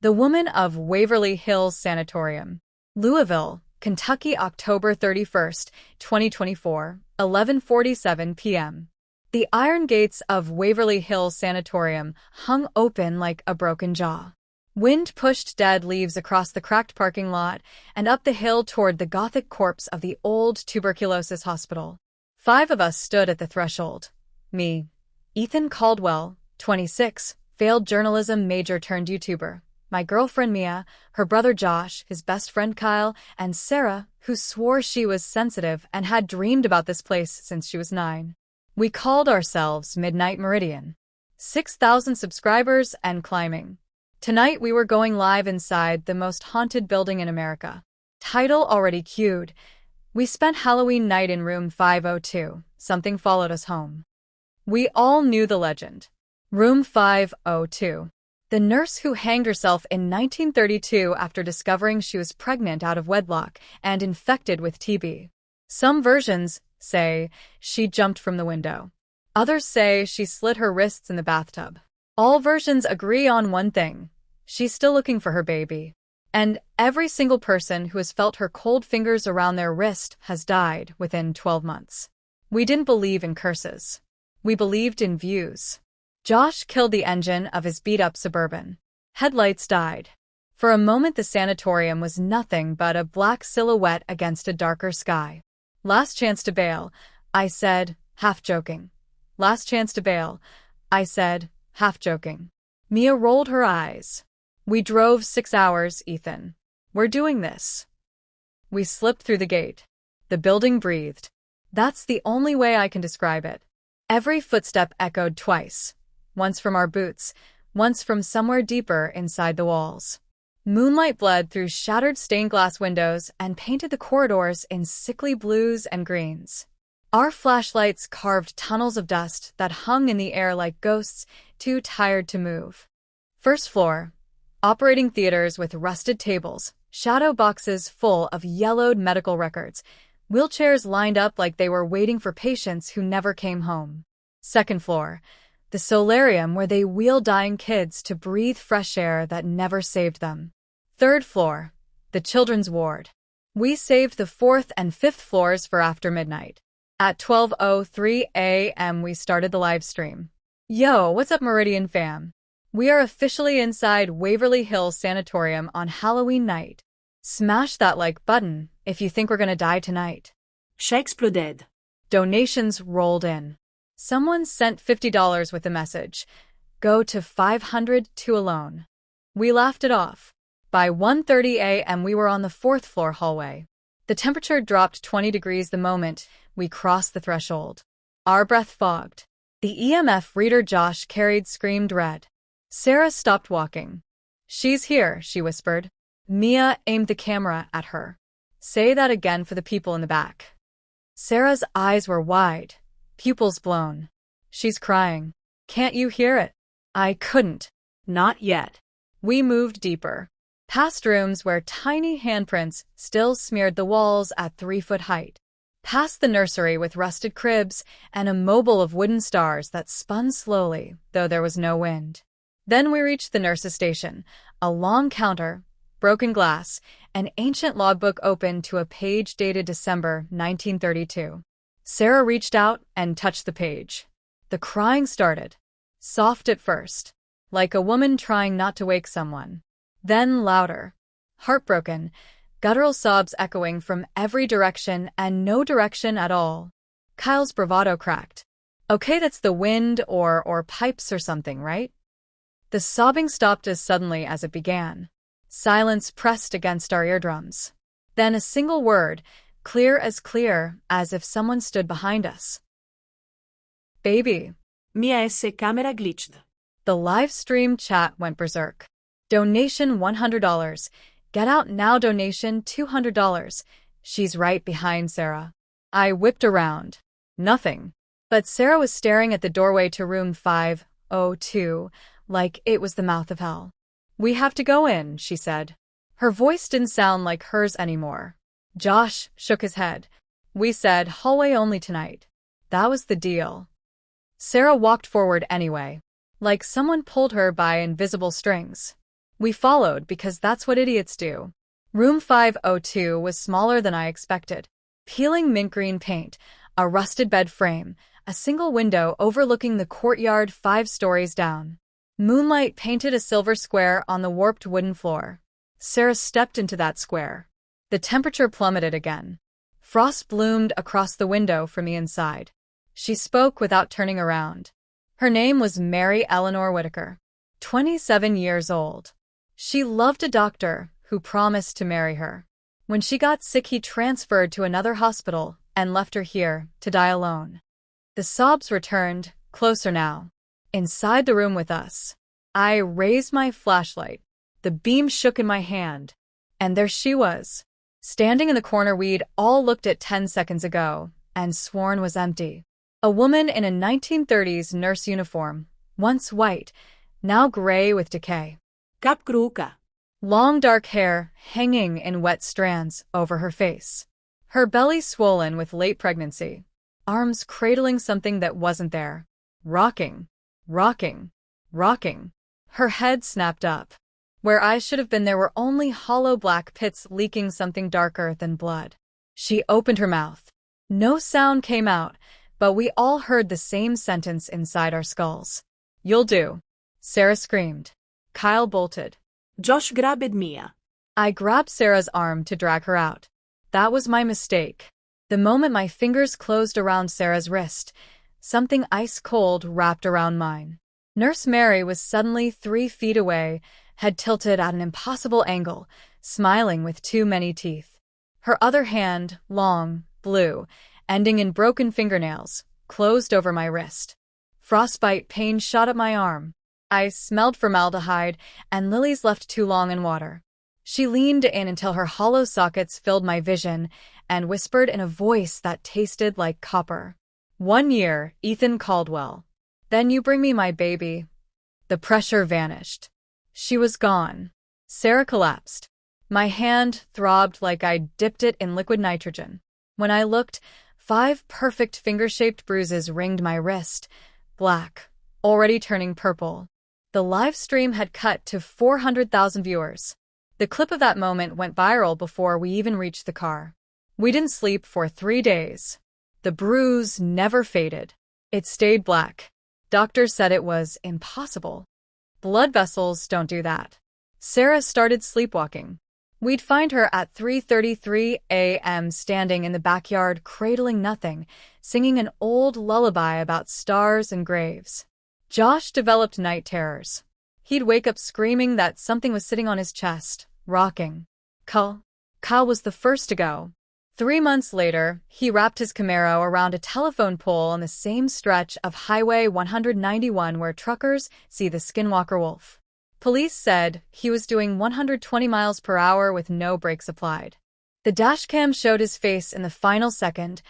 The Woman of Waverly Hills Sanatorium. Louisville, Kentucky, October 31st, 2024, 11:47 p.m. The iron gates of Waverly Hills Sanatorium hung open like a broken jaw. Wind pushed dead leaves across the cracked parking lot and up the hill toward the Gothic corpse of the old tuberculosis hospital. 5 of us stood at the threshold. Me, Ethan Caldwell, 26, failed journalism major turned YouTuber. My girlfriend Mia, her brother Josh, his best friend Kyle, and Sarah, who swore she was sensitive and had dreamed about this place since she was 9. We called ourselves Midnight Meridian. 6,000 subscribers and climbing. Tonight we were going live inside the most haunted building in America. Title already queued. We spent Halloween night in room 502. Something followed us home. We all knew the legend. Room 502. The nurse who hanged herself in 1932 after discovering she was pregnant out of wedlock and infected with TB. Some versions say she jumped from the window. Others say she slit her wrists in the bathtub. All versions agree on one thing. She's still looking for her baby. And every single person who has felt her cold fingers around their wrist has died within 12 months. We didn't believe in curses. We believed in views. Josh killed the engine of his beat-up Suburban. Headlights died. For a moment the sanatorium was nothing but a black silhouette against a darker sky. Last chance to bail, I said, half joking. Last chance to bail, I said, half joking. Mia rolled her eyes. We drove 6 hours, Ethan. We're doing this. We slipped through the gate. The building breathed. That's the only way I can describe it. Every footstep echoed twice. Once from our boots, once from somewhere deeper inside the walls. Moonlight bled through shattered stained glass windows and painted the corridors in sickly blues and greens. Our flashlights carved tunnels of dust that hung in the air like ghosts, too tired to move. First floor. Operating theaters with rusted tables, shadow boxes full of yellowed medical records, wheelchairs lined up like they were waiting for patients who never came home. Second floor. The solarium where they wheel dying kids to breathe fresh air that never saved them. Third floor. The children's ward. We saved the 4th and 5th floors for after midnight. At 12:03 a.m. we started the live stream. Yo, what's up Meridian fam? We are officially inside Waverly Hills Sanatorium on Halloween night. Smash that like button if you think we're gonna die tonight. Chat exploded. Donations rolled in. Someone sent $50 with a message. Go to 502 alone. We laughed it off. By 1:30 a.m. we were on the 4th floor hallway. The temperature dropped 20 degrees the moment we crossed the threshold. Our breath fogged. The EMF reader Josh carried screamed red. Sarah stopped walking. She's here, she whispered. Mia aimed the camera at her. Say that again for the people in the back. Sarah's eyes were wide, pupils blown. She's crying. Can't you hear it? I couldn't. Not yet. We moved deeper. Past rooms where tiny handprints still smeared the walls at 3-foot height. Past the nursery with rusted cribs and a mobile of wooden stars that spun slowly, though there was no wind. Then we reached the nurse's station, a long counter, broken glass, an ancient logbook open to a page dated December 1932. Sarah reached out and touched the page. The crying started. Soft at first, like a woman trying not to wake someone. Then louder. Heartbroken, guttural sobs echoing from every direction and no direction at all. Kyle's bravado cracked. Okay, that's the wind or pipes or something, right? The sobbing stopped as suddenly as it began. Silence pressed against our eardrums. Then a single word, clear as if someone stood behind us. Baby. Mia S. camera glitched. The live stream chat went berserk. Donation $100. Get out now donation $200. She's right behind Sarah. I whipped around. Nothing. But Sarah was staring at the doorway to room 502, like it was the mouth of hell. We have to go in, she said. Her voice didn't sound like hers anymore. Josh shook his head. We said hallway only tonight. That was the deal. Sarah walked forward anyway, like someone pulled her by invisible strings. We followed because that's what idiots do. Room 502 was smaller than I expected. Peeling mint green paint, a rusted bed frame, a single window overlooking the courtyard 5 stories down. Moonlight painted a silver square on the warped wooden floor. Sarah stepped into that square. The temperature plummeted again. Frost bloomed across the window from the inside. She spoke without turning around. Her name was Mary Eleanor Whitaker, 27 years old. She loved a doctor who promised to marry her. When she got sick, he transferred to another hospital and left her here to die alone. The sobs returned, closer now. Inside the room with us. I raised my flashlight. The beam shook in my hand. And there she was, standing in the corner we'd all looked at 10 seconds ago and sworn was empty. A woman in a 1930s nurse uniform, once white, now gray with decay. Kapkruka. Long dark hair hanging in wet strands over her face. Her belly swollen with late pregnancy. Arms cradling something that wasn't there. Rocking. Rocking. Rocking. Her head snapped up. Where eyes should have been, there were only hollow black pits leaking something darker than blood. She opened her mouth. No sound came out, but we all heard the same sentence inside our skulls. "You'll do," Sarah screamed. Kyle bolted. Josh grabbed Mia. I grabbed Sarah's arm to drag her out. That was my mistake. The moment my fingers closed around Sarah's wrist, something ice-cold wrapped around mine. Nurse Mary was suddenly 3 feet away, head tilted at an impossible angle, smiling with too many teeth. Her other hand, long, blue, ending in broken fingernails, closed over my wrist. Frostbite pain shot up my arm. I smelled formaldehyde and lilies left too long in water. She leaned in until her hollow sockets filled my vision and whispered in a voice that tasted like copper. "1 year, Ethan Caldwell. Then you bring me my baby." The pressure vanished. She was gone. Sarah collapsed. My hand throbbed like I'd dipped it in liquid nitrogen. When I looked, 5 perfect finger-shaped bruises ringed my wrist, black, already turning purple. The live stream had cut to 400,000 viewers. The clip of that moment went viral before we even reached the car. We didn't sleep for 3 days. The bruise never faded. It stayed black. Doctors said it was impossible. Blood vessels don't do that. Sarah started sleepwalking. We'd find her at 3:33 a.m. standing in the backyard cradling nothing, singing an old lullaby about stars and graves. Josh developed night terrors. He'd wake up screaming that something was sitting on his chest, rocking. Kyle was the first to go. 3 months later, he wrapped his Camaro around a telephone pole on the same stretch of Highway 191 where truckers see the Skinwalker Wolf. Police said he was doing 120 miles per hour with no brakes applied. The dashcam showed his face in the final second,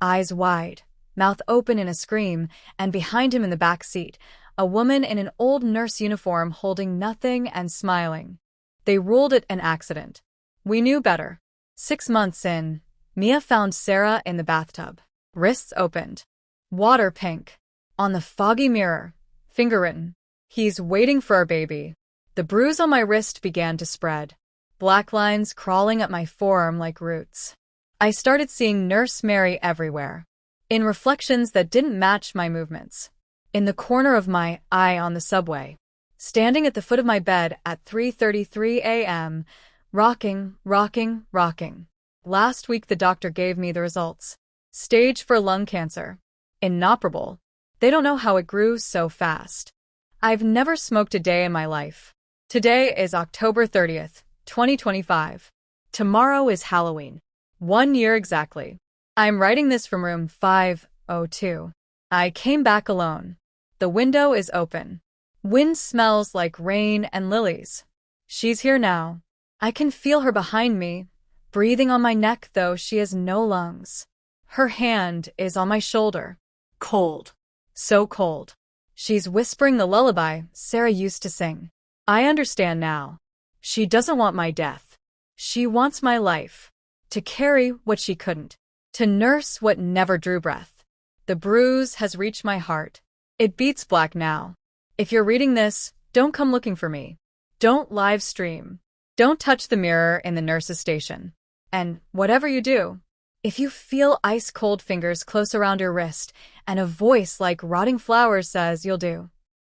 eyes wide, mouth open in a scream, and behind him in the back seat, a woman in an old nurse uniform holding nothing and smiling. They ruled it an accident. We knew better. 6 months in, Mia found Sarah in the bathtub, wrists opened, water pink. On the foggy mirror, finger written, "He's waiting for our baby." The bruise on my wrist began to spread, black lines crawling up my forearm like roots. I started seeing Nurse Mary everywhere, in reflections that didn't match my movements. In the corner of my eye on the subway, standing at the foot of my bed at 3:33 a.m., rocking, rocking, rocking. Last week the doctor gave me the results. Stage 4 lung cancer. Inoperable. They don't know how it grew so fast. I've never smoked a day in my life. Today is October 30th, 2025. Tomorrow is Halloween. 1 year exactly. I'm writing this from room 502. I came back alone. The window is open. Wind smells like rain and lilies. She's here now. I can feel her behind me, breathing on my neck though she has no lungs. Her hand is on my shoulder. Cold. So cold. She's whispering the lullaby Sarah used to sing. I understand now. She doesn't want my death. She wants my life. To carry what she couldn't. To nurse what never drew breath. The bruise has reached my heart. It beats black now. If you're reading this, don't come looking for me. Don't live stream. Don't touch the mirror in the nurse's station. And whatever you do, if you feel ice-cold fingers close around your wrist and a voice like rotting flowers says you'll do,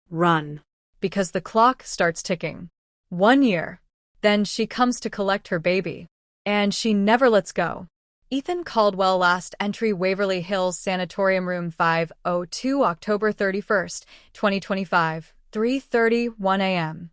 Run. because the clock starts ticking. 1 year. Then she comes to collect her baby. And she never lets go. Ethan Caldwell, last entry, Waverly Hills Sanatorium, room 502, October 31st, 2025, 3:31 a.m.